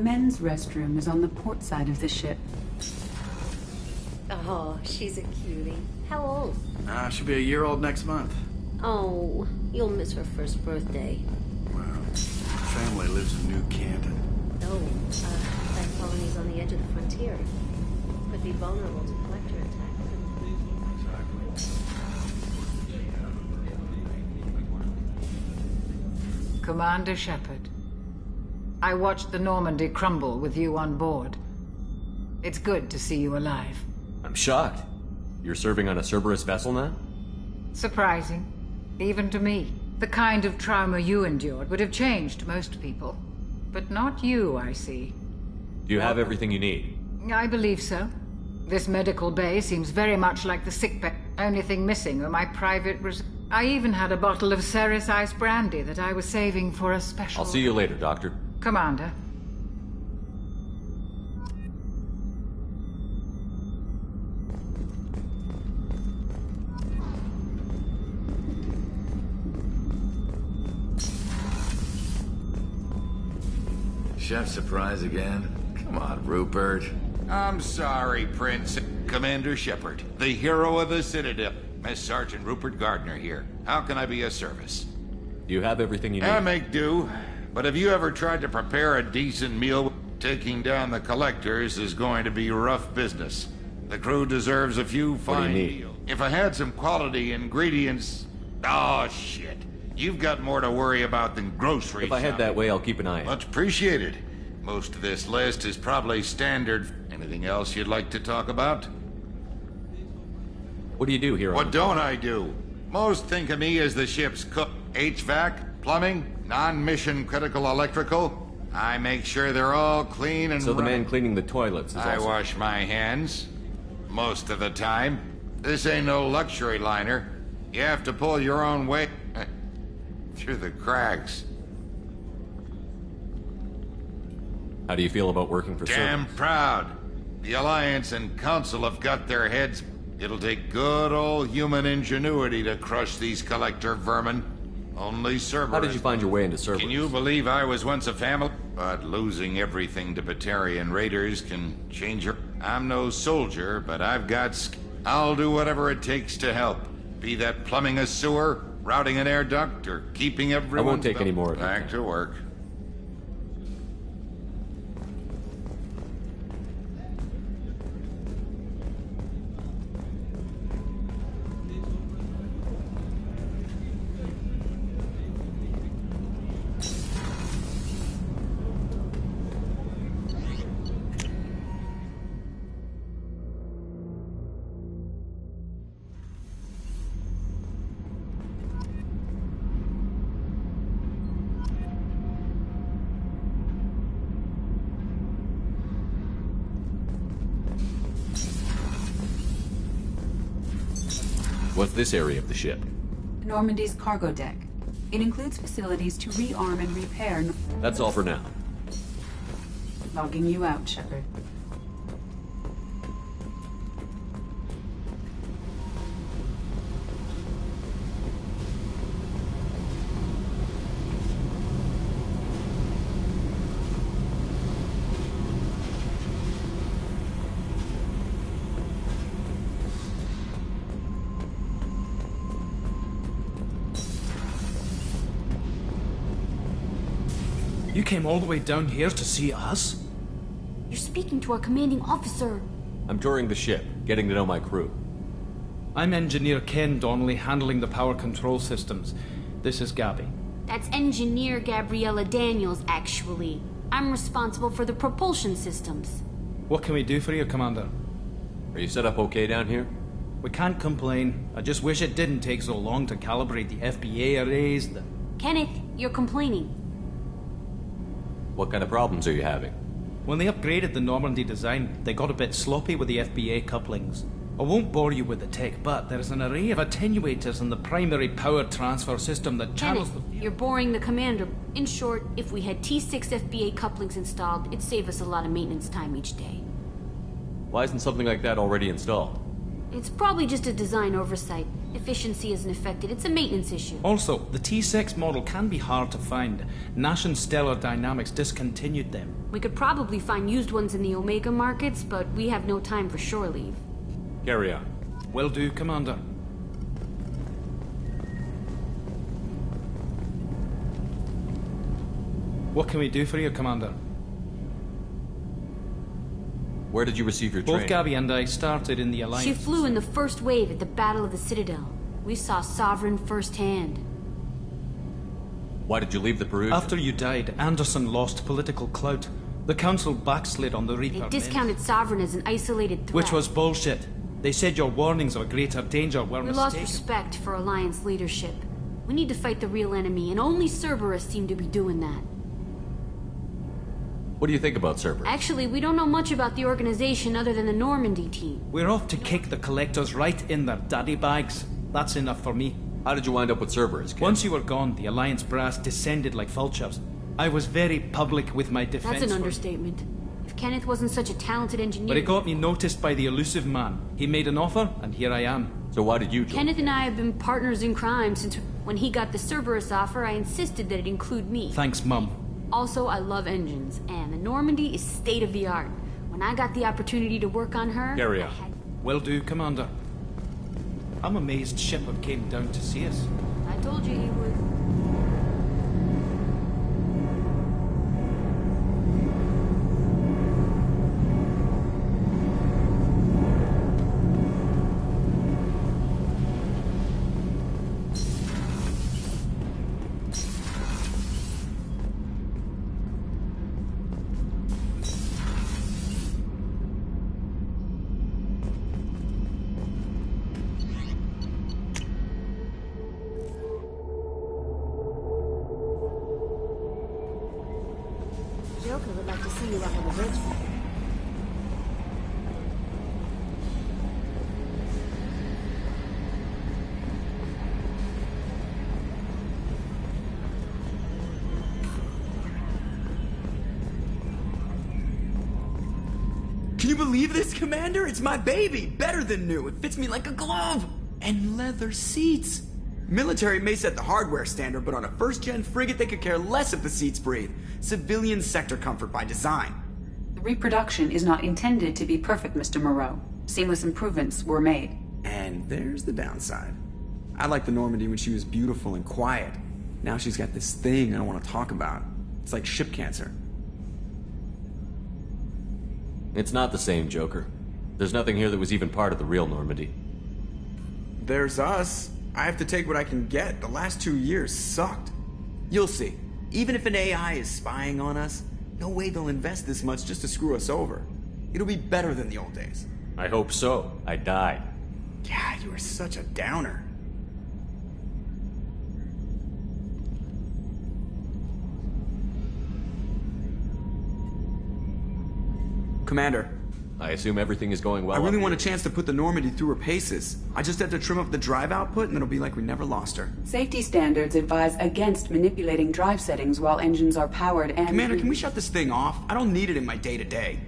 men's restroom is on the port side of the ship. Oh, she's a cutie. How old? She'll be a year old next month. Oh, you'll miss her first birthday. Well, her family lives in New Canton. Oh, that colony's on the edge of the frontier. Could be vulnerable to collector attacks. Commander Shepard, I watched the Normandy crumble with you on board. It's good to see you alive. I'm shocked. You're serving on a Cerberus vessel now? Surprising, even to me. The kind of trauma you endured would have changed most people. But not you, I see. Do you have everything you need? I believe so. This medical bay seems very much like the sickbay. Only thing missing are my private I even had a bottle of Ceres Ice brandy that I was saving for a special... I'll see you later, Doctor. Commander. Chef surprise again? Come on, Rupert. I'm sorry, Prince. Commander Shepard, the hero of the Citadel. Miss Sergeant Rupert Gardner here. How can I be of service? Do you have everything you need? I make do. But have you ever tried to prepare a decent meal? Taking down the collectors is going to be rough business. The crew deserves a few fine meals. If I had some quality ingredients... Oh, shit. You've got more to worry about than groceries. If I head that way, I'll keep an eye on it. Much appreciated. Most of this list is probably standard. Anything else you'd like to talk about? What do you do here? What don't I do? Most think of me as the ship's cook. HVAC, plumbing, non-mission critical electrical. I make sure they're all clean and So the man cleaning the toilets is I also... wash my hands. Most of the time. This ain't no luxury liner. You have to pull your own weight through the cracks. How do you feel about working for Damn Cerberus? proud. The Alliance and Council have got their heads. It'll take good old human ingenuity to crush these collector vermin. Only Cerberus. How did you find your way into Cerberus? Can you believe I was once a family? But losing everything to Batarian raiders can change your... I'm no soldier, but I've got... I'll do whatever it takes to help. Be that plumbing a sewer, routing an air duct, or keeping everyone... I won't take any more of it. Back to work. What's this area of the ship? Normandy's cargo deck. It includes facilities to rearm and repair... That's all for now. Logging you out, Shepard. You came all the way down here to see us? You're speaking to our commanding officer. I'm touring the ship, getting to know my crew. I'm Engineer Ken Donnelly, handling the power control systems. This is Gabby. That's Engineer Gabriella Daniels, actually. I'm responsible for the propulsion systems. What can we do for you, Commander? Are you set up okay down here? We can't complain. I just wish it didn't take so long to calibrate the FBA arrays. Kenneth, you're complaining. What kind of problems are you having? When they upgraded the Normandy design, they got a bit sloppy with the FBA couplings. I won't bore you with the tech, but there's an array of attenuators in the primary power transfer system that channels Kenneth, you're boring the commander. In short, if we had T6 FBA couplings installed, it'd save us a lot of maintenance time each day. Why isn't something like that already installed? It's probably just a design oversight. Efficiency isn't affected. It's a maintenance issue. Also, the T6 model can be hard to find. Nash and Stellar Dynamics discontinued them. We could probably find used ones in the Omega markets, but we have no time for shore leave. Carry on. Will do, Commander. What can we do for you, Commander? Where did you receive your Both training? Gabby and I started in the Alliance. She flew in the first wave at the Battle of the Citadel. We saw Sovereign firsthand. Why did you leave the Peruvian? After you died, Anderson lost political clout. The Council backslid on the Reaper. They discounted Sovereign as an isolated threat. Which was bullshit. They said your warnings of a greater danger were We mistaken. lost respect for Alliance leadership. We need to fight the real enemy, and only Cerberus seem to be doing that. What do you think about Cerberus? Actually, we don't know much about the organization other than the Normandy team. We're off to kick the Collectors right in their daddy bags. That's enough for me. How did you wind up with Cerberus, kid? Once you were gone, the Alliance brass descended like vultures. I was very public with my defense. That's an understatement. If Kenneth wasn't such a talented engineer... But it got me noticed by the elusive man. He made an offer, and here I am. So why did you join? Kenneth and I have been partners in crime since when he got the Cerberus offer, I insisted that it include me. Thanks, Mum. Also, I love engines, and the Normandy is state-of-the-art. When I got the opportunity to work on her... Carry on. Will do, Commander. I'm amazed Shepard came down to see us. I told you he would. Joker would like to see you up on the bridge. Can you believe this, Commander? It's my baby! Better than new. It fits me like a glove! And leather seats! Military may set the hardware standard, but on a first-gen frigate they could care less if the seats breathe. Civilian sector comfort by design. The reproduction is not intended to be perfect, Mr. Moreau. Seamless improvements were made. And there's the downside. I liked the Normandy when she was beautiful and quiet. Now she's got this thing I don't want to talk about. It's like ship cancer. It's not the same, Joker. There's nothing here that was even part of the real Normandy. There's us. I have to take what I can get. The last 2 years sucked. You'll see. Even if an AI is spying on us, no way they'll invest this much just to screw us over. It'll be better than the old days. I hope so. I died. Yeah, you are such a downer. Commander. I assume everything is going well. I really up want a here. chance to put the Normandy through her paces. I just have to trim up the drive output and it'll be like we never lost her. Safety standards advise against manipulating drive settings while engines are powered and... Commander, can we shut this thing off? I don't need it in my day-to-day.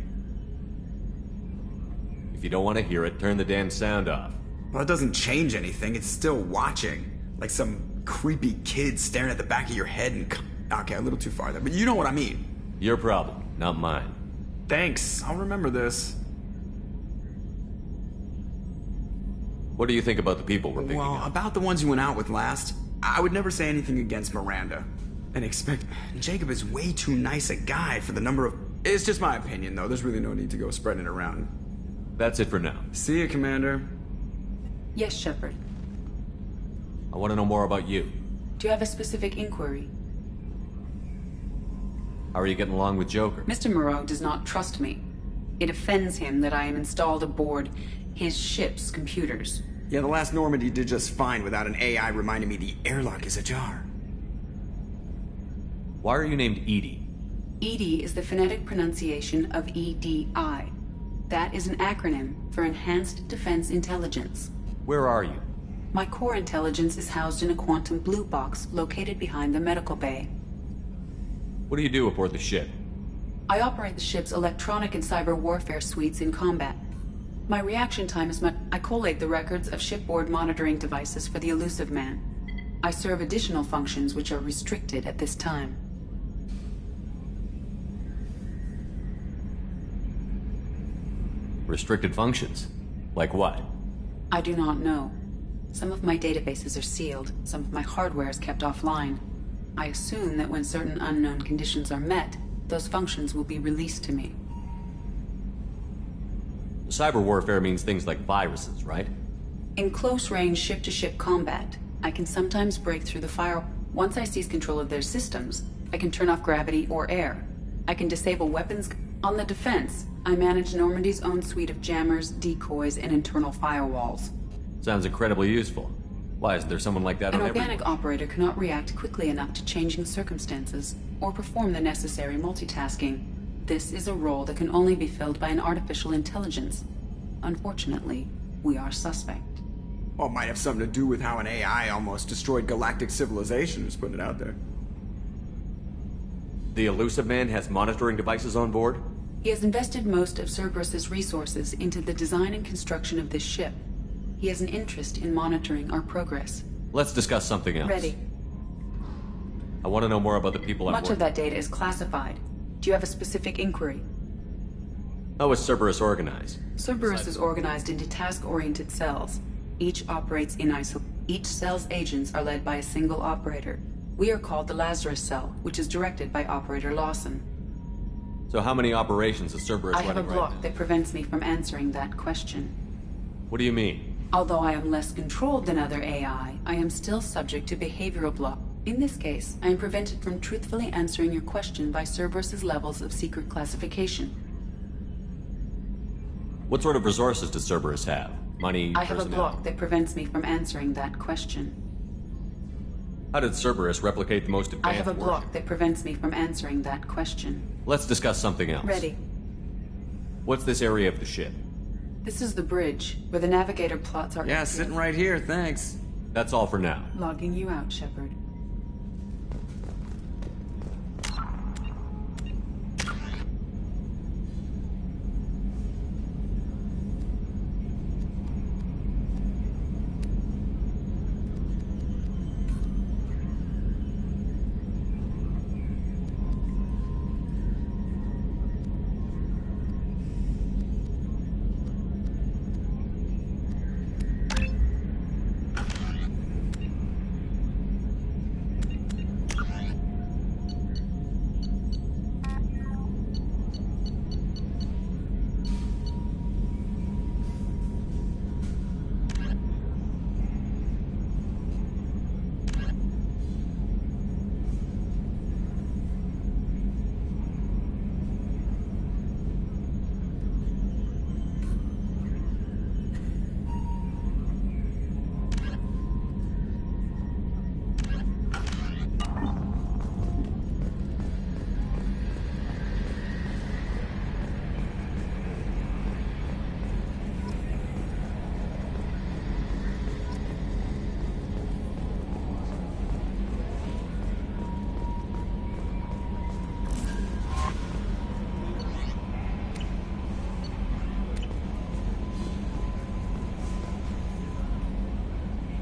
If you don't want to hear it, turn the damn sound off. Well, it doesn't change anything. It's still watching. Like some creepy kid staring at the back of your head and... Okay, a little too far there, but you know what I mean. Your problem, not mine. Thanks. I'll remember this. What do you think about the people we're picking Well, up? about the ones you went out with last, I would never say anything against Miranda. And expect... Jacob is way too nice a guy for the number of... It's just my opinion, though. There's really no need to go spreading it around. That's it for now. See you, Commander. Yes, Shepard. I want to know more about you. Do you have a specific inquiry? How are you getting along with Joker? Mr. Moreau does not trust me. It offends him that I am installed aboard his ship's computers. Yeah, the last Normandy did just fine without an AI reminding me the airlock is ajar. Why are you named Edie? EDI is the phonetic pronunciation of EDI. That is an acronym for Enhanced Defense Intelligence. Where are you? My core intelligence is housed in a quantum blue box located behind the medical bay. What do you do aboard the ship? I operate the ship's electronic and cyber warfare suites in combat. My reaction time is much. I collate the records of shipboard monitoring devices for the Elusive Man. I serve additional functions which are restricted at this time. Restricted functions? Like what? I do not know. Some of my databases are sealed, some of my hardware is kept offline. I assume that when certain unknown conditions are met, those functions will be released to me. Cyber warfare means things like viruses, right? In close-range ship-to-ship combat, I can sometimes break through the fire. Once I seize control of their systems, I can turn off gravity or air. I can disable weapons. On the defense, I manage Normandy's own suite of jammers, decoys, and internal firewalls. Sounds incredibly useful. Why, is there someone like that An on every... organic operator cannot react quickly enough to changing circumstances, or perform the necessary multitasking. This is a role that can only be filled by an artificial intelligence. Unfortunately, we are suspect. Well, it might have something to do with how an AI almost destroyed galactic civilization, just putting it out there. The Elusive Man has monitoring devices on board? He has invested most of Cerberus's resources into the design and construction of this ship. He has an interest in monitoring our progress. Let's discuss something else. Ready. I want to know more about the people on board. Much of that data is classified. Do you have a specific inquiry? How is Cerberus organized? Cerberus is organized into task-oriented cells. Each operates in isolation. Each cell's agents are led by a single operator. We are called the Lazarus Cell, which is directed by Operator Lawson. So how many operations is Cerberus I running have a right block now? that prevents me from answering that question. What do you mean? Although I am less controlled than other AI, I am still subject to behavioral block. In this case, I am prevented from truthfully answering your question by Cerberus's levels of secret classification. What sort of resources does Cerberus have? Money, I have a personnel? block that prevents me from answering that question. How did Cerberus replicate the most advanced I have a block warship? that prevents me from answering that question. Let's discuss something else. Ready. What's this area of the ship? This is the bridge, where the navigator plots our... Yeah, sitting right here, thanks. That's all for now. Logging you out, Shepard.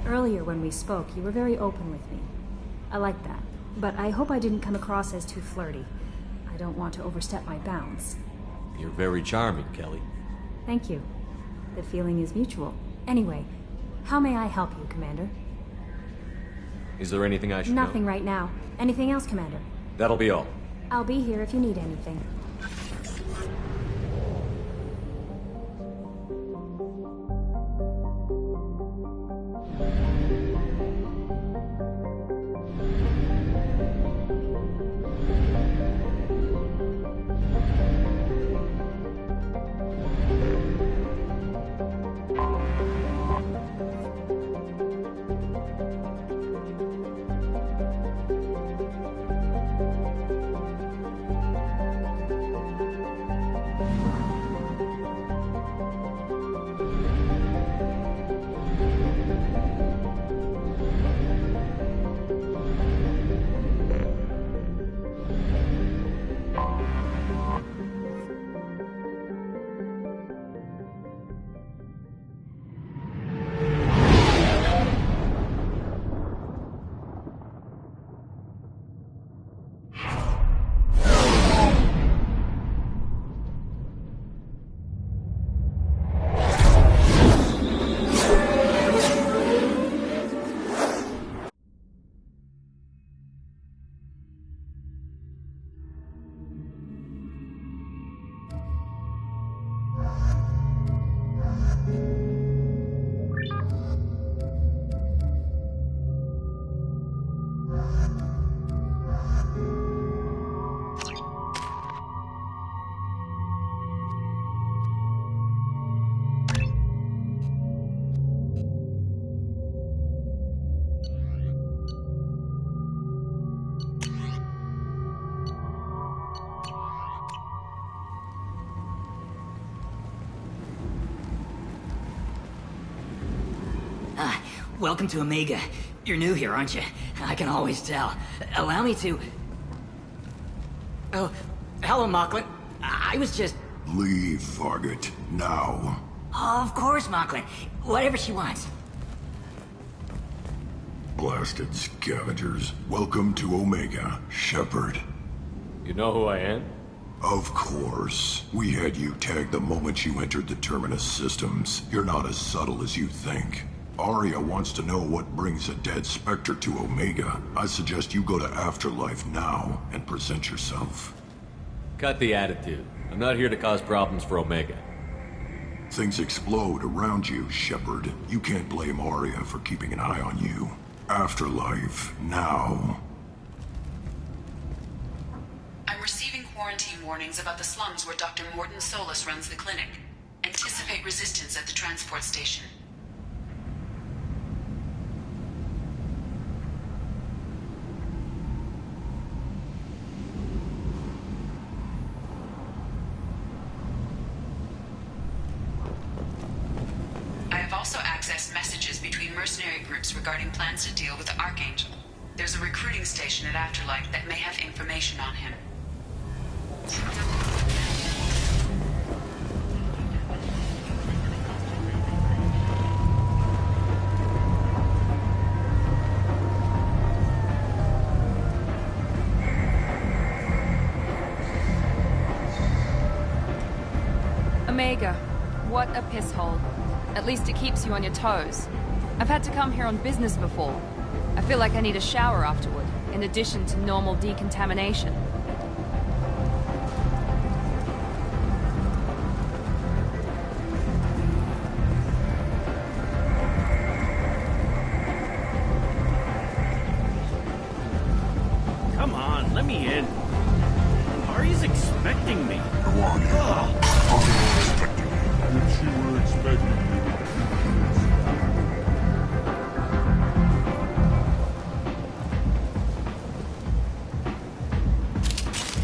Earlier when we spoke, you were very open with me. I like that. But I hope I didn't come across as too flirty. I don't want to overstep my bounds. You're very charming, Kelly. Thank you. The feeling is mutual. Anyway, how may I help you, Commander? Is there anything I should know? Nothing right now. Anything else, Commander? That'll be all. I'll be here if you need anything. Welcome to Omega. You're new here, aren't you? I can always tell. Allow me to... Oh, hello, Mocklin. I was just... Leave, Varget. Now. Oh, of course, Mocklin. Whatever she wants. Blasted scavengers. Welcome to Omega, Shepard. You know who I am? Of course. We had you tagged the moment you entered the Terminus systems. You're not as subtle as you think. Arya wants to know what brings a dead Spectre to Omega. I suggest you go to Afterlife now and present yourself. Cut the attitude. I'm not here to cause problems for Omega. Things explode around you, Shepard. You can't blame Arya for keeping an eye on you. Afterlife, now. I'm receiving quarantine warnings about the slums where Dr. Morton Solus runs the clinic. Anticipate resistance at the transport station. Also accessed messages between mercenary groups regarding plans to deal with the Archangel. There's a recruiting station at Afterlife that may have information on him. Omega, what a piss hole. At least it keeps you on your toes. I've had to come here on business before. I feel like I need a shower afterward, in addition to normal decontamination. Come on, let me in. Ari's expecting me. Who are you? What you were expecting.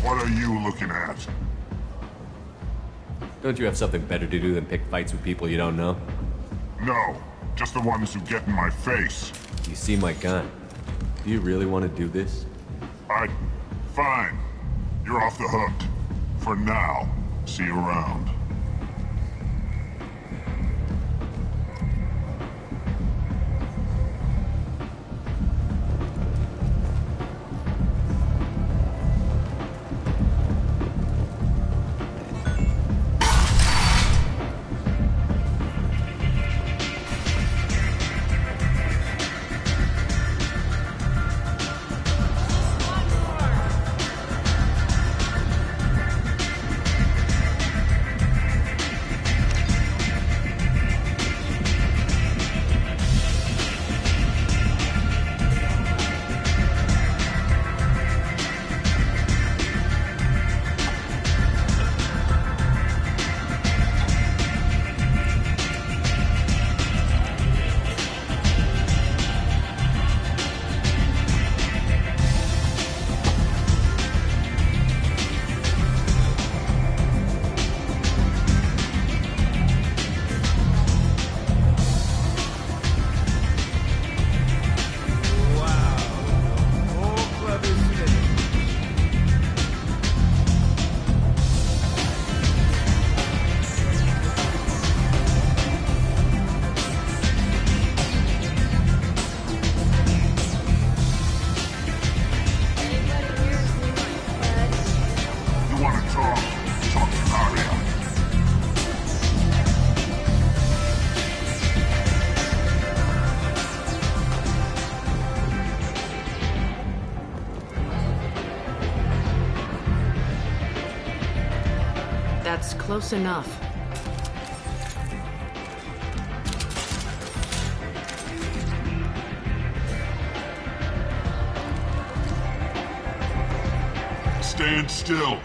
What are you looking at? Don't you have something better to do than pick fights with people you don't know? No, just the ones who get in my face. You see my gun. Do you really want to do this? Fine. You're off the hook. For now. See you around. That's close enough. Stand still.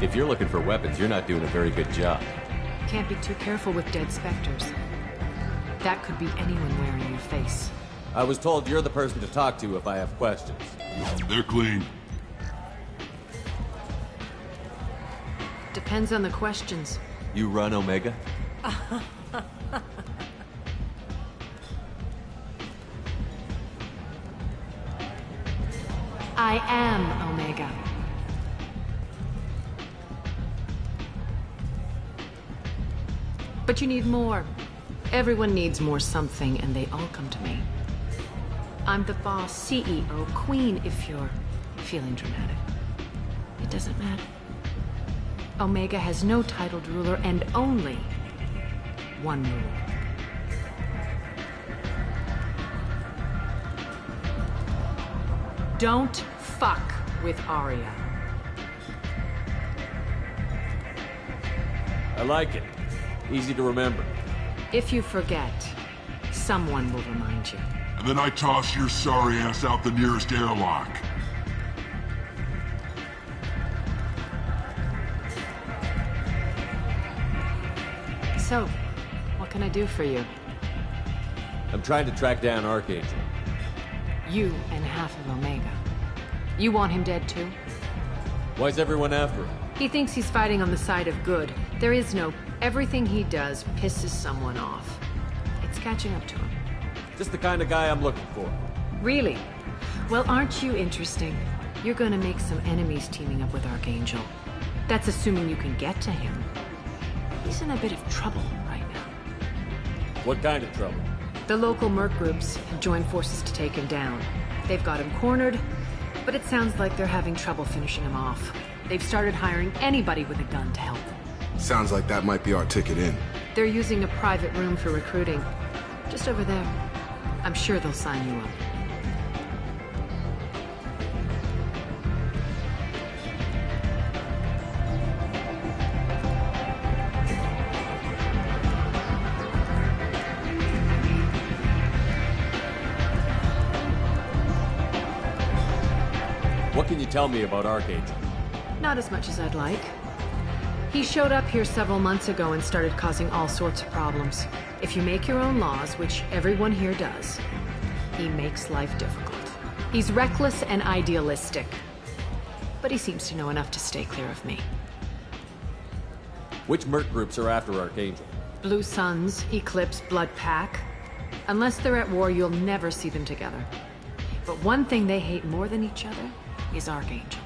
If you're looking for weapons, you're not doing a very good job. Can't be too careful with dead specters. That could be anyone wearing your face. I was told you're the person to talk to if I have questions. They're clean. Depends on the questions. You run Omega? I am Omega. But you need more. Everyone needs more something, and they all come to me. I'm the boss, CEO, queen, if you're feeling dramatic. It doesn't matter. Omega has no titled ruler and only one rule. Don't fuck with Arya. I like it. Easy to remember. If you forget, someone will remind you. And then I toss your sorry ass out the nearest airlock. So, what can I do for you? I'm trying to track down Archangel. You and half of Omega. You want him dead too? Why's everyone after him? He thinks he's fighting on the side of good. There is no... Everything he does pisses someone off. It's catching up to him. Just the kind of guy I'm looking for. Really? Well, aren't you interesting? You're gonna make some enemies teaming up with Archangel. That's assuming you can get to him. He's in a bit of trouble right now. What kind of trouble? The local merc groups have joined forces to take him down. They've got him cornered, but it sounds like they're having trouble finishing him off. They've started hiring anybody with a gun to help. Sounds like that might be our ticket in. They're using a private room for recruiting. Just over there. I'm sure they'll sign you up. What can you tell me about Archangel? Not as much as I'd like. He showed up here several months ago and started causing all sorts of problems. If you make your own laws, which everyone here does, he makes life difficult. He's reckless and idealistic. But he seems to know enough to stay clear of me. Which merc groups are after Archangel? Blue Suns, Eclipse, Blood Pack. Unless they're at war, you'll never see them together. But one thing they hate more than each other is Archangel.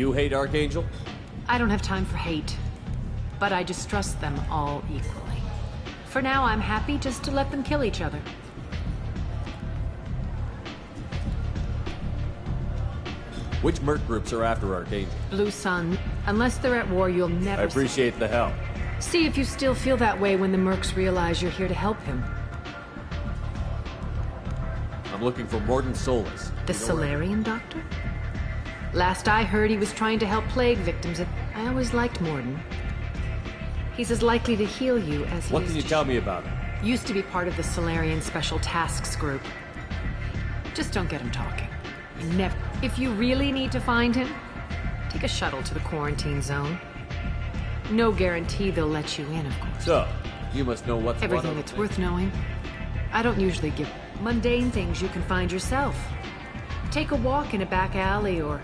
you hate Archangel? I don't have time for hate, but I distrust them all equally. For now, I'm happy just to let them kill each other. Which merc groups are after Archangel? Blue Sun. Unless they're at war, you'll never I appreciate the help. see if you still feel that way when the mercs realize you're here to help him. I'm looking for Morden Solis. The Solarian doctor? Last I heard, he was trying to help plague victims. I always liked Morden. He's as likely to heal you as he What is can you to tell me about him? Used to be part of the Solarian Special Tasks Group. Just don't get him talking. You never. If you really need to find him, take a shuttle to the quarantine zone. No guarantee they'll let you in, of course. So, you must know what's Everything that's worth knowing. I don't usually give mundane things you can find yourself. Take a walk in a back alley or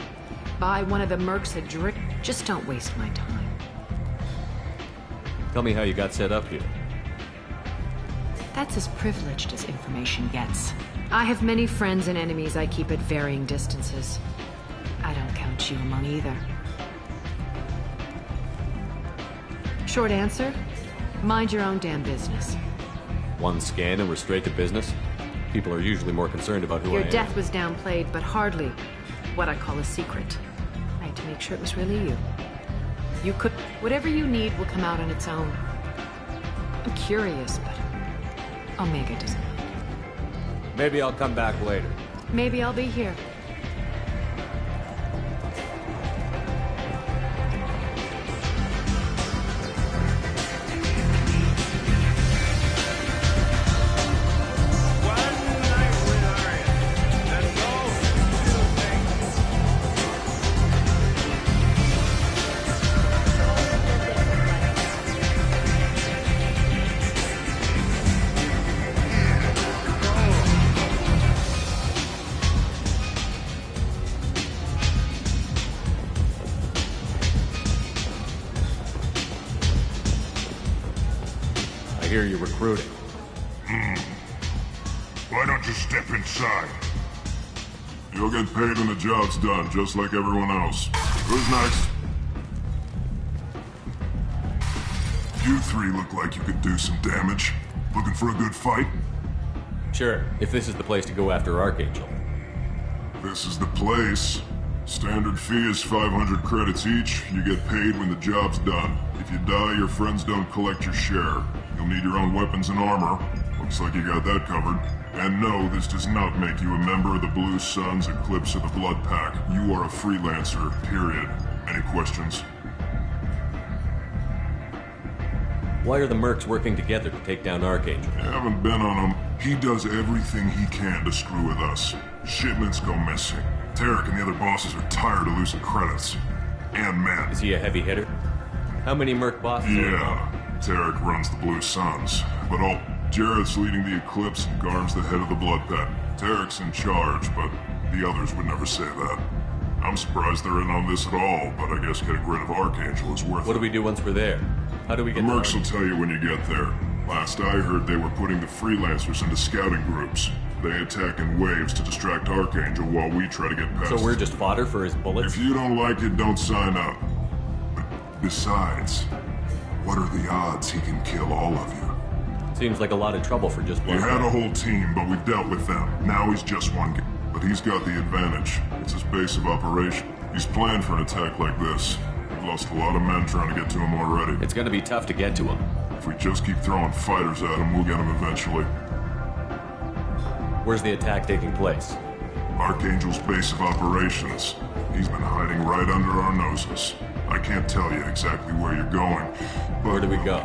buy one of the mercs a drink. Just don't waste my time. Tell me how you got set up here. That's as privileged as information gets. I have many friends and enemies I keep at varying distances. I don't count you among either. Short answer, mind your own damn business. One scan and we're straight to business? People are usually more concerned about who I am. Your death was downplayed, but hardly what I call a secret. I had to make sure it was really you. You could... Whatever you need will come out on its own. I'm curious, but Omega doesn't. Maybe I'll come back later. Maybe I'll be here. I hear you're recruiting. Why don't you step inside? You'll get paid when the job's done, just like everyone else. Who's next? You three look like you could do some damage. Looking for a good fight? Sure, if this is the place to go after Archangel. This is the place. Standard fee is 500 credits each. You get paid when the job's done. If you die, your friends don't collect your share. You'll need your own weapons and armor. Looks like you got that covered. And no, this does not make you a member of the Blue Suns, Eclipse, or the Blood Pack. You are a freelancer, period. Any questions? Why are the mercs working together to take down Archangel? You haven't been on him. He does everything he can to screw with us. Shipments go missing. Tarek and the other bosses are tired of losing credits. And men. Is he a heavy hitter? How many merc bosses? Yeah. Tarek runs the Blue Suns. But Jared's leading the Eclipse and Garm's the head of the Blood Pack. Tarek's in charge, but the others would never say that. I'm surprised they're in on this at all, but I guess getting rid of Archangel is worth it. What do we do once we're there? How do we get The mercs will tell you when you get there. Last I heard, they were putting the freelancers into scouting groups. They attack in waves to distract Archangel while we try to get past. So we're just fodder for his bullets? If you don't like it, don't sign up. Besides, what are the odds he can kill all of you? Seems like a lot of trouble for just one He had guy. a whole team, but we've dealt with them. Now he's just one guy. But he's got the advantage. It's his base of operation. He's planned for an attack like this. We've lost a lot of men trying to get to him already. It's gonna be tough to get to him. If we just keep throwing fighters at him, we'll get him eventually. Where's the attack taking place? Archangel's base of operations. He's been hiding right under our noses. I can't tell you exactly where you're going, but... Where do we go?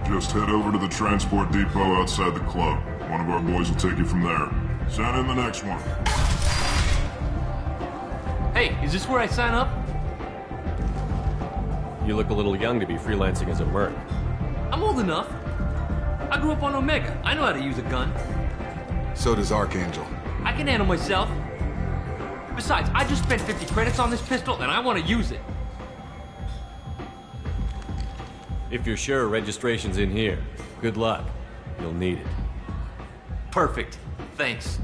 Just head over to the transport depot outside the club. One of our boys will take you from there. Send in the next one. Hey, is this where I sign up? You look a little young to be freelancing as a merc. I'm old enough. I grew up on Omega. I know how to use a gun. So does Archangel. I can handle myself. Besides, I just spent 50 credits on this pistol and I want to use it. If you're sure registration's in here, good luck. You'll need it. Perfect. Thanks.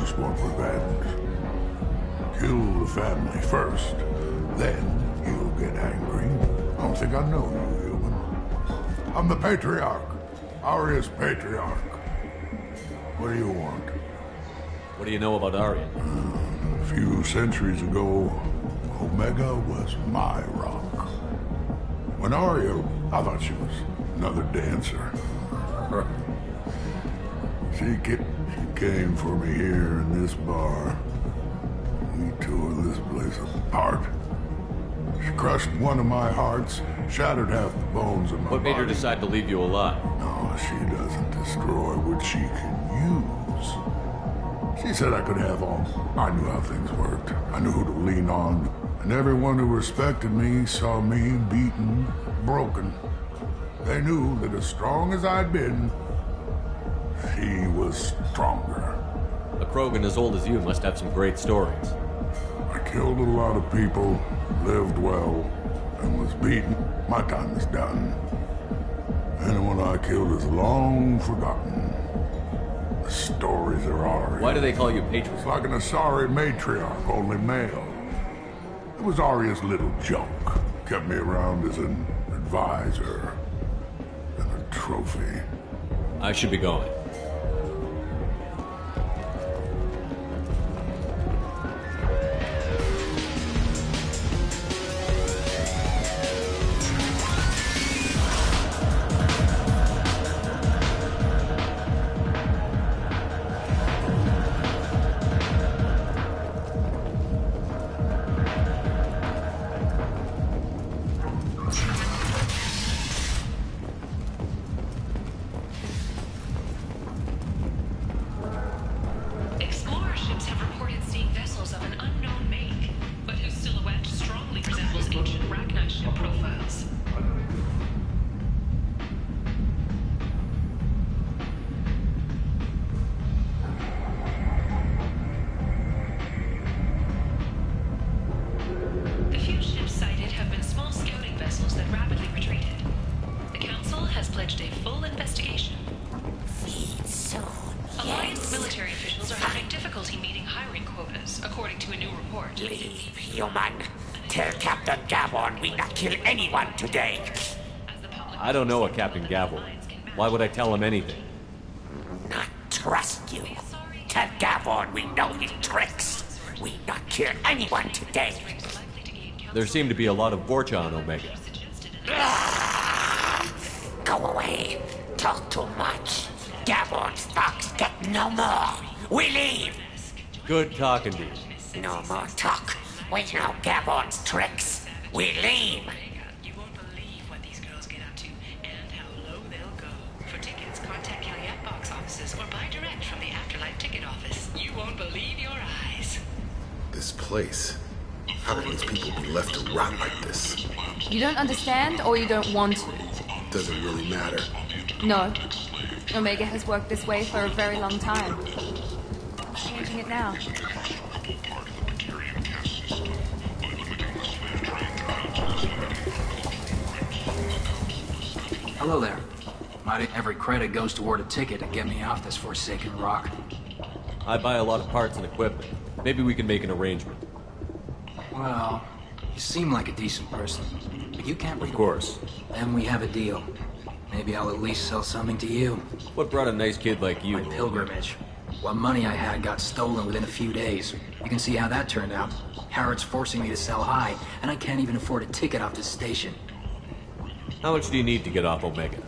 just want revenge. Kill the family first, then you'll get angry. I don't think I know you, human. I'm the Patriarch. Aria's Patriarch. What do you want? What do you know about Aria? A few centuries ago, Omega was my rock. When Aria, I thought she was another dancer. She came for me here in this bar. We tore this place apart. She crushed one of my hearts, shattered half the bones in my body. What made her decide to leave you alive? No, she doesn't destroy what she can use. She said I could have all. I knew how things worked. I knew who to lean on. And everyone who respected me saw me beaten, broken. They knew that as strong as I'd been, she was stronger. A Krogan as old as you must have some great stories. I killed a lot of people, lived well, and was beaten. My time is done. Anyone I killed is long forgotten. The stories are ours. Why do they call you Patriarch? It's like an Asari matriarch, only male. It was Aria's little joke. Kept me around as an advisor and a trophy. I should be going. Today. I don't know a Captain Gavel. Why would I tell him anything? Not trust you. Tell Gavon we know his tricks. We not kill anyone today. There seem to be a lot of Vorcha on Omega. Go away. Talk too much. Gavon's fox get no more. We leave. Good talking to you. No more talk. We know Gavon's tricks. We leave. This place. How can these people be left to rot like this? You don't understand, or you don't want to? Doesn't really matter. No. Omega has worked this way for a very long time. Changing it now. Hello there. Might every credit goes toward a ticket to get me off this forsaken rock. I buy a lot of parts and equipment. Maybe we can make an arrangement. Well, you seem like a decent person, but you can't read. Of course. Then we have a deal. Maybe I'll at least sell something to you. What brought a nice kid like you? My pilgrimage. What money I had got stolen within a few days. You can see how that turned out. Harrod's forcing me to sell high, and I can't even afford a ticket off this station. How much do you need to get off Omega?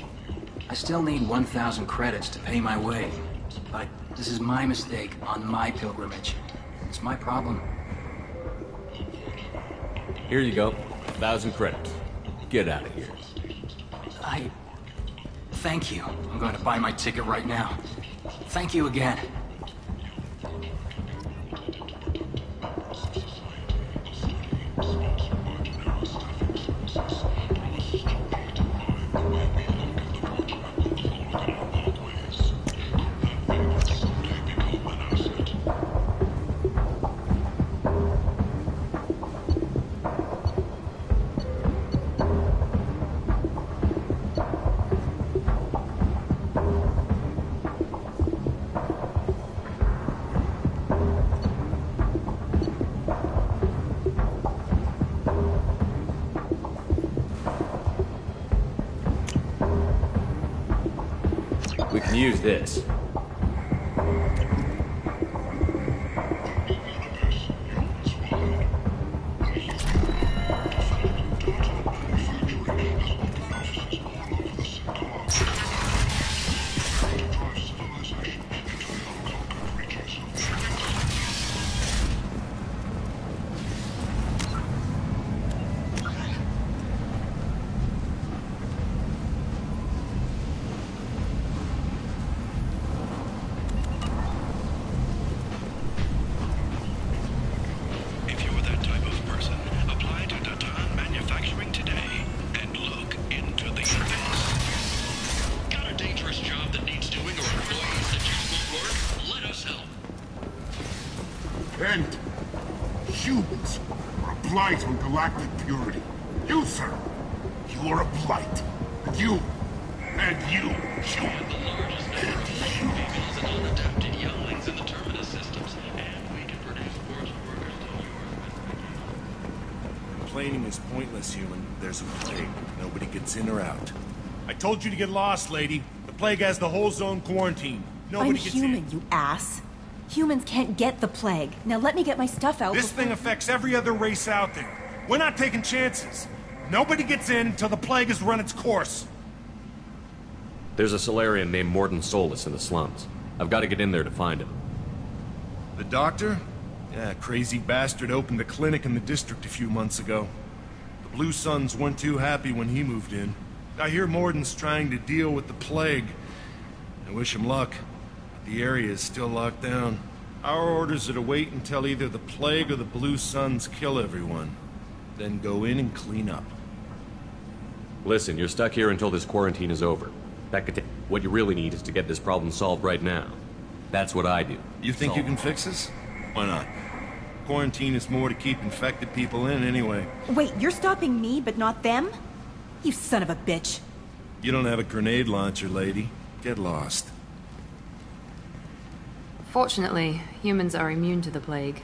I still need 1,000 credits to pay my way. But this is my mistake on my pilgrimage. It's my problem. Here you go. 1,000 credits. Get out of here. Thank you. I'm going to buy my ticket right now. Thank you again. this. And humans are a blight on galactic purity. You, sir, you are a blight. And you, human. The largest number of females and unadapted younglings in the Terminus systems, and we can produce forced workers to yours. Complaining is pointless, human. There's a plague. Nobody gets in or out. I told you to get lost, lady. The plague has the whole zone quarantined. Nobody I'm gets human, in. you ass. Humans can't get the plague. Now let me get my stuff out. This thing affects every other race out there. We're not taking chances. Nobody gets in until the plague has run its course. There's a Solarian named Morden Solus in the slums. I've got to get in there to find him. The doctor? Yeah, crazy bastard opened a clinic in the district a few months ago. The Blue Suns weren't too happy when he moved in. I hear Morden's trying to deal with the plague. I wish him luck. The area is still locked down. Our orders are to wait until either the plague or the Blue Suns kill everyone. Then go in and clean up. Listen, you're stuck here until this quarantine is over. What you really need is to get this problem solved right now. That's what I do. You think you can fix this? Why not? Quarantine is more to keep infected people in anyway. Wait, you're stopping me, but not them? You son of a bitch. You don't have a grenade launcher, lady. Get lost. Fortunately, humans are immune to the plague.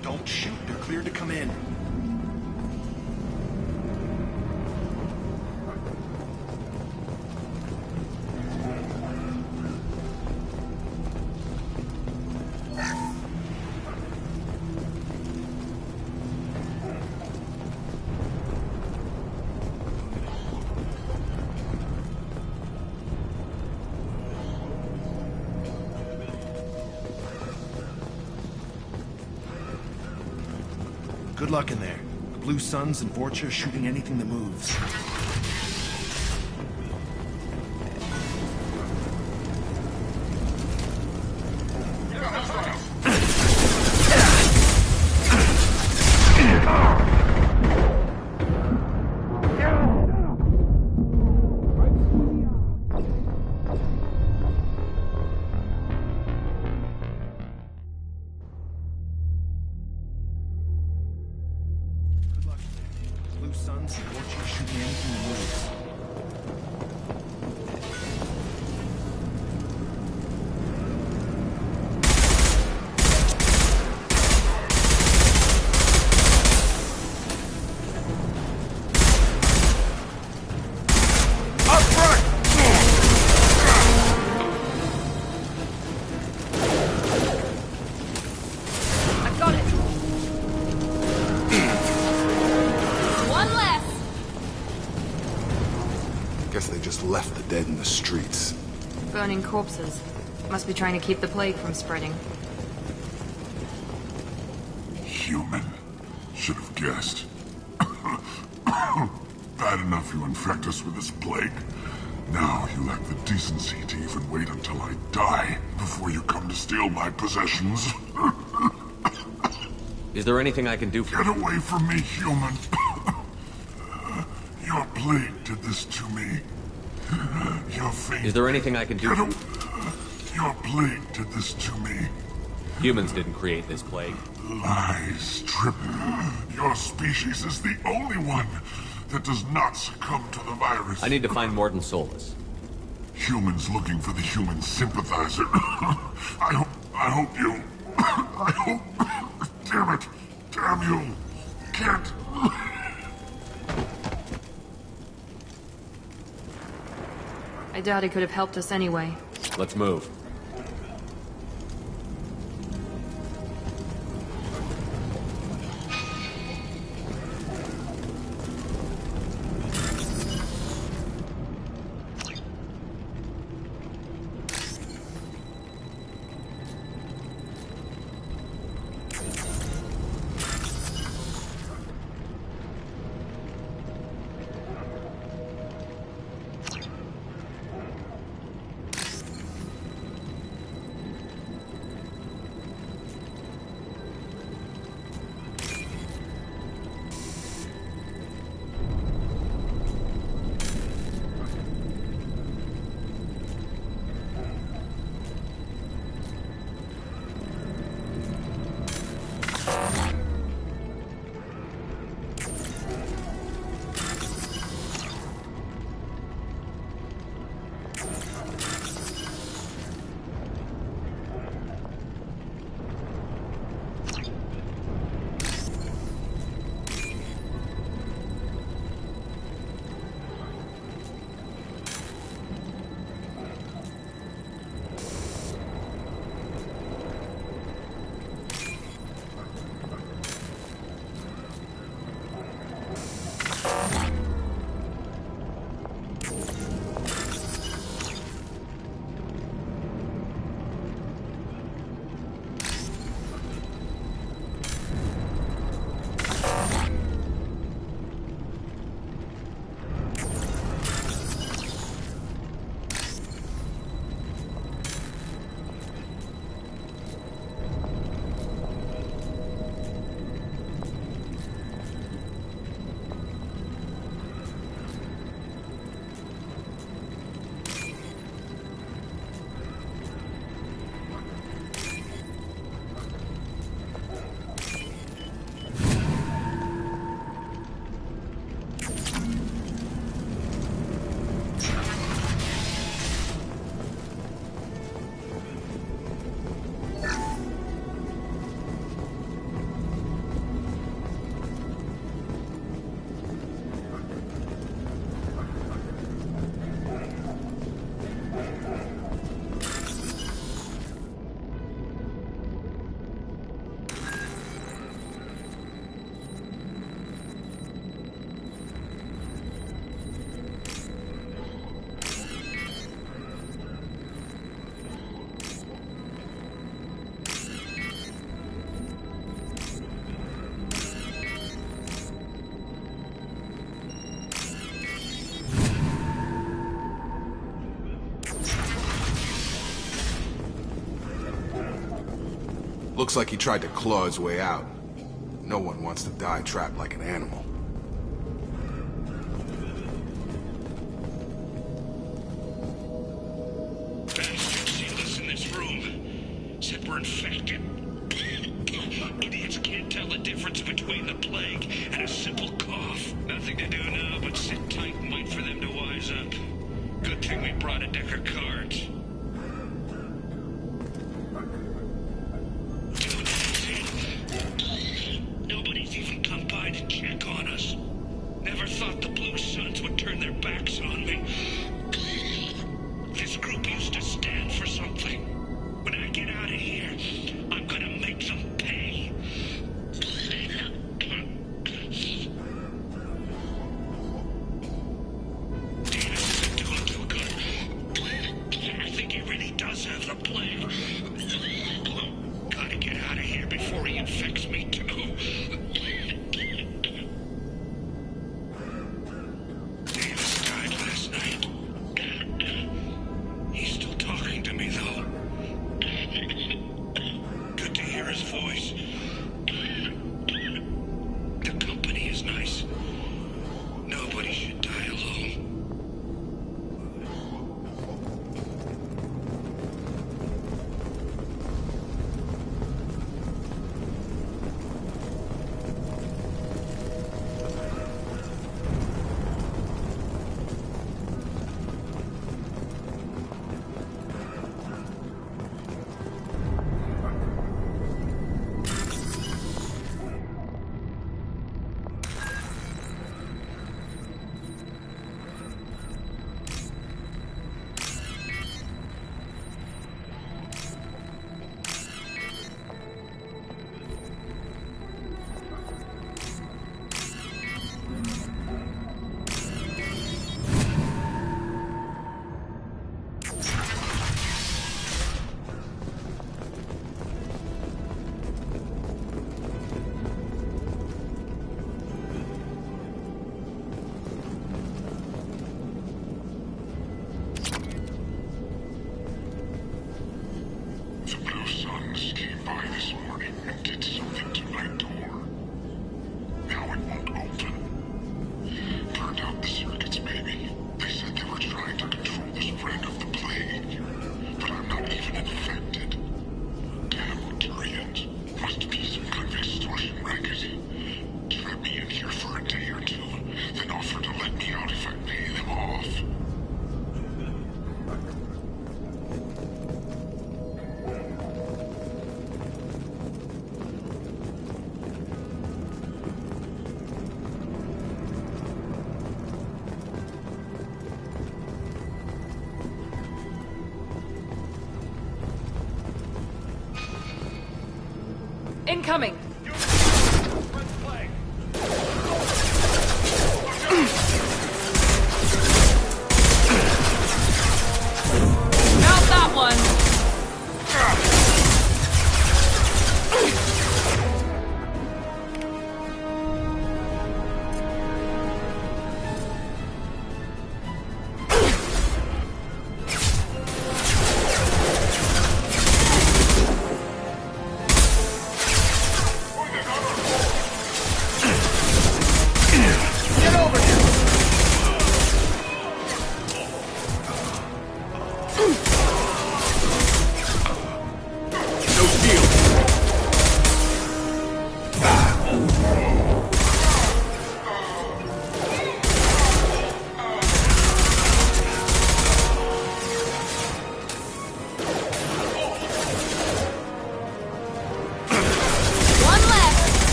Don't shoot. They're cleared to come in. Good luck in there. The Blue Suns and Vorcha are shooting anything that moves. Blue Suns and Vorcha are shooting anything that moves. guess they just left the dead in the streets. Burning corpses. Must be trying to keep the plague from spreading. Human. Should have guessed. Bad enough you infect us with this plague. Now you lack the decency to even wait until I die before you come to steal my possessions. Is there anything I can do for you? Get away from me, human. Your plague did this to me. Your fate. Is there anything I can do? Your plague did this to me. Humans didn't create this plague. Lies, Trip. Your species is the only one that does not succumb to the virus. I need to find Morton Solus. Humans looking for the human sympathizer. I hope you... I hope... Damn it. Damn you. Can't... I doubt he could have helped us anyway. Let's move. Looks like he tried to claw his way out. No one wants to die trapped like an animal. Bastards sealed us in this room. Said we're infected. Idiots can't tell the difference between the plague and a simple cough. Nothing to do now but sit tight and wait for them to wise up. Good thing we brought a deck of cards. Nobody's even come by to check on us. Never thought the Blue Suns would turn their backs on me. This group used to stand for something. When I get out of here, I'm gonna make them pay. Davis isn't Incoming! Got that one!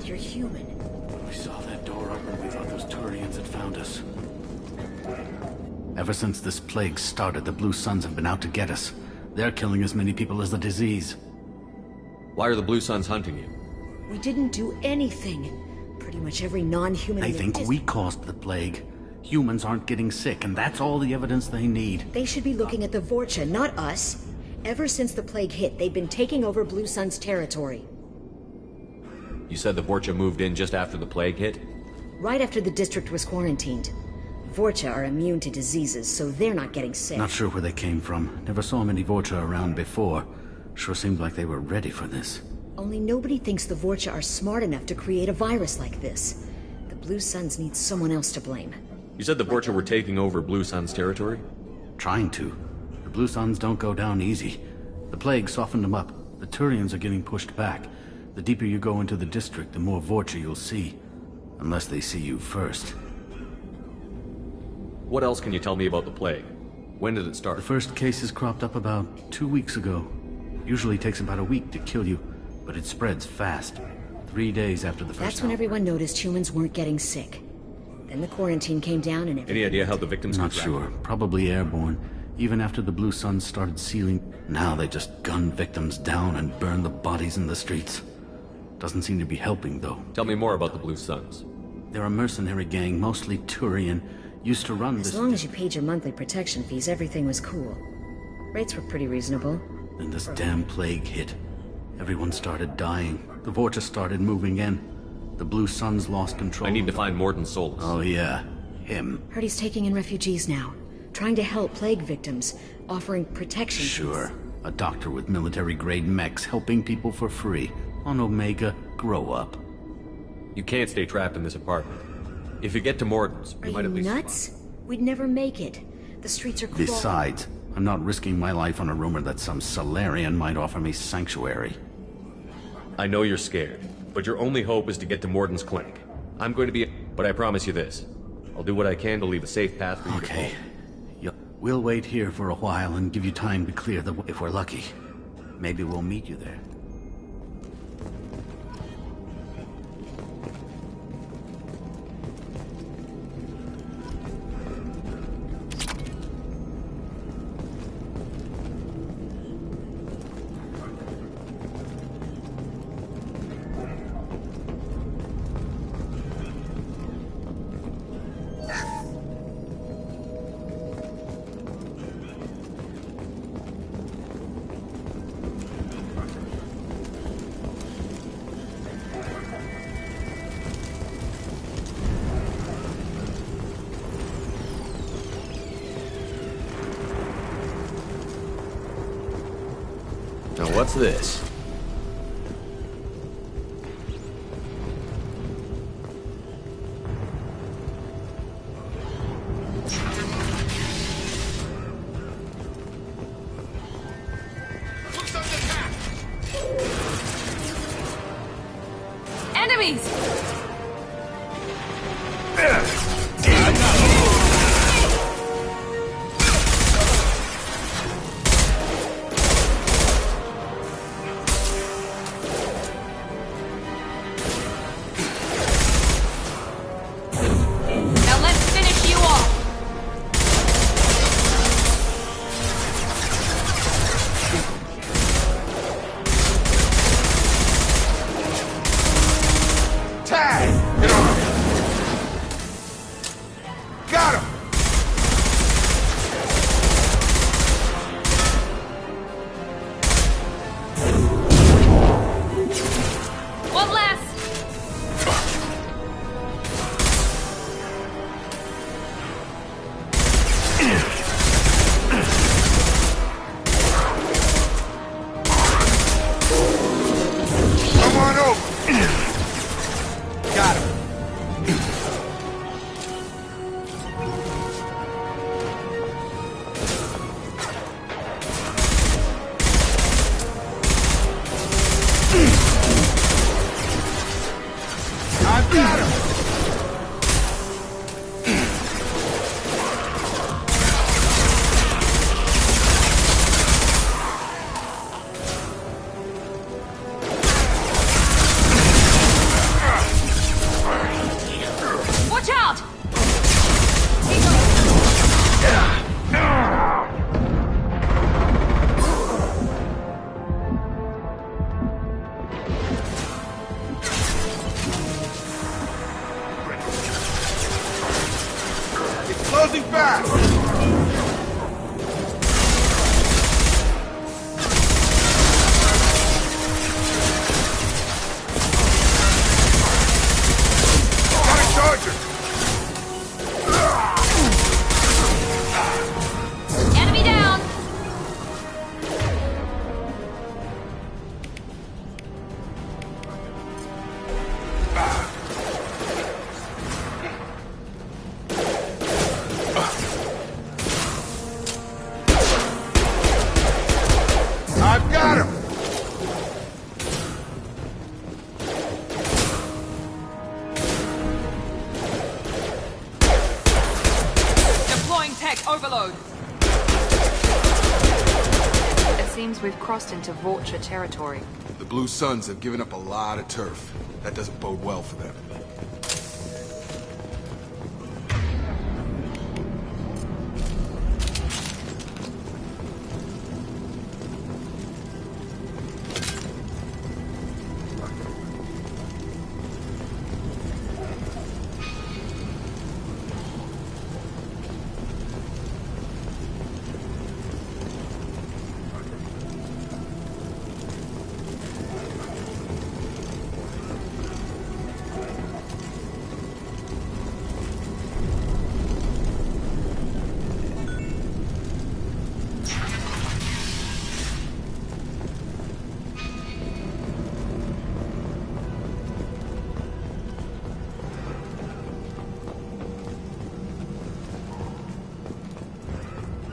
You're human. We saw that door open. We thought those Turians had found us. Ever since this plague started, the Blue Suns have been out to get us. They're killing as many people as the disease. Why are the Blue Suns hunting you? We didn't do anything. Pretty much every non-human... They think we caused the plague. Humans aren't getting sick, and that's all the evidence they need. They should be looking at the Vorcha, not us. Ever since the plague hit, they've been taking over Blue Sun's territory. You said the Vorcha moved in just after the plague hit? Right after the district was quarantined. Vorcha are immune to diseases, so they're not getting sick. Not sure where they came from. Never saw many Vorcha around before. Sure seemed like they were ready for this. Only nobody thinks the Vorcha are smart enough to create a virus like this. The Blue Suns need someone else to blame. You said the Vorcha were taking over Blue Sun's territory? Trying to. The Blue Suns don't go down easy. The plague softened them up. The Turians are getting pushed back. The deeper you go into the district, the more Vorcha you'll see. Unless they see you first. What else can you tell me about the plague? When did it start? The first cases cropped up about 2 weeks ago. Usually takes about a week to kill you, but it spreads fast. 3 days after the first That's when everyone noticed humans weren't getting sick. Then the quarantine came down and Any idea how the victims Not sure. Probably airborne. Even after the Blue Suns started sealing, now they just gun victims down and burn the bodies in the streets. Doesn't seem to be helping, though. Tell me more about the Blue Suns. They're a mercenary gang, mostly Turian. Used to run this... As long as you paid your monthly protection fees, everything was cool. Rates were pretty reasonable. Then this damn plague hit. Everyone started dying. The Vorcha started moving in. The Blue Suns lost control. I need to find Morden Solus. Oh yeah, him. Heard he's taking in refugees now. Trying to help plague victims. Offering protection Sure. A doctor with military-grade mechs helping people for free. On Omega, grow up. You can't stay trapped in this apartment. If you get to Morden's, you might at least... nuts? We'd never make it. The streets are crawling. Besides, I'm not risking my life on a rumor that some Solarian might offer me sanctuary. I know you're scared, but your only hope is to get to Morden's clinic. I'm going to be... But I promise you this. I'll do what I can to leave a safe path for you to follow. We'll wait here for a while and give you time to clear the way. If we're lucky. Maybe we'll meet you there. Now what's this? Enemies! Now let's finish you off! Tag! Get on him! Got him! One last! Come on over! Got him! I've got him! Watch out! It's closing fast! Got a charger! Enemy down! I've got him! Deploying tech overload! It seems we've crossed into Vulture territory. The Blue Suns have given up a lot of turf. That doesn't bode well for them.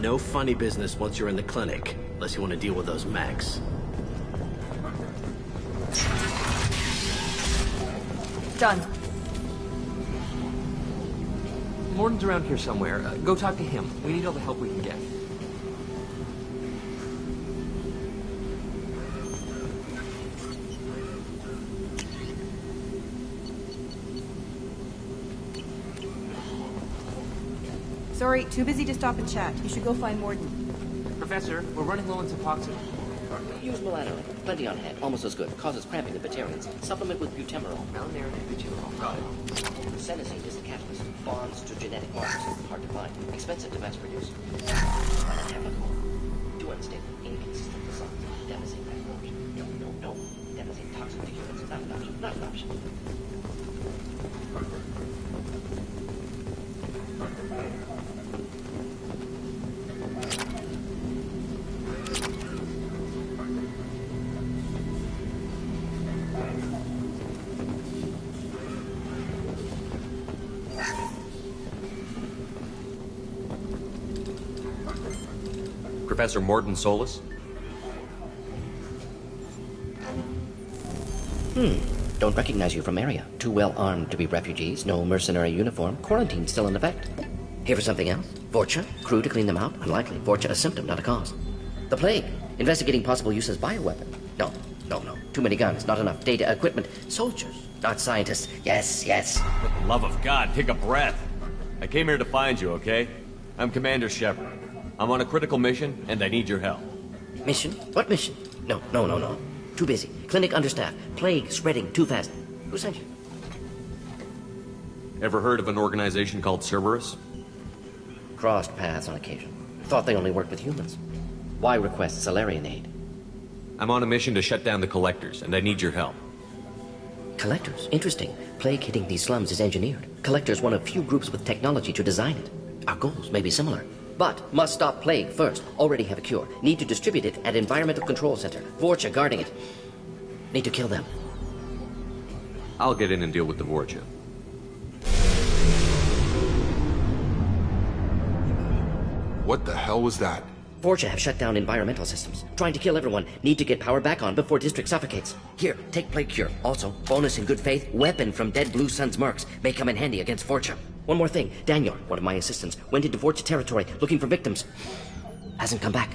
No funny business once you're in the clinic, unless you want to deal with those mechs. Done. Morton's around here somewhere. Go talk to him. We need all the help we can get. Sorry, too busy to stop and chat. You should go find Morton. Professor, we're running low on Suboxone. Use melatonin. Plenty on hand. Almost as good. Causes cramping in Batarians. Supplement with butemerol. Malinarin and butyrenol. Got it. Senescent is the catalyst. Bonds to genetic markers. Hard to find. Expensive to mass produce. Chemical. Do unstable. Inconsistent results. Devastating not an option. No. Devastating toxic to humans. Not an option. Not an option. Professor Morton Solus? Don't recognize you from area. Too well armed to be refugees, no mercenary uniform, quarantine still in effect. Here for something else? Vorcha? Crew to clean them out? Unlikely. Vorcha a symptom, not a cause. The plague? Investigating possible use as bioweapon? No. Too many guns, not enough data, equipment. Soldiers, not scientists. Yes. For the love of God, take a breath. I came here to find you, okay? I'm Commander Shepard. I'm on a critical mission, and I need your help. Mission? What mission? No. Too busy. Clinic understaffed. Plague spreading too fast. Who sent you? Ever heard of an organization called Cerberus? Crossed paths on occasion. Thought they only worked with humans. Why request Salarian aid? I'm on a mission to shut down the Collectors, and I need your help. Collectors? Interesting. Plague hitting these slums is engineered. Collectors one of few groups with technology to design it. Our goals may be similar. But must stop plague first. Already have a cure. Need to distribute it at Environmental Control Center. Vorcha guarding it. Need to kill them. I'll get in and deal with the Vorcha. What the hell was that? Vorcha have shut down environmental systems. Trying to kill everyone. Need to get power back on before district suffocates. Here, take plague cure. Also, bonus in good faith, weapon from dead Blue Sun's mercs. May come in handy against Vorcha. One more thing. Daniel, one of my assistants, went into Vorcha territory looking for victims. Hasn't come back.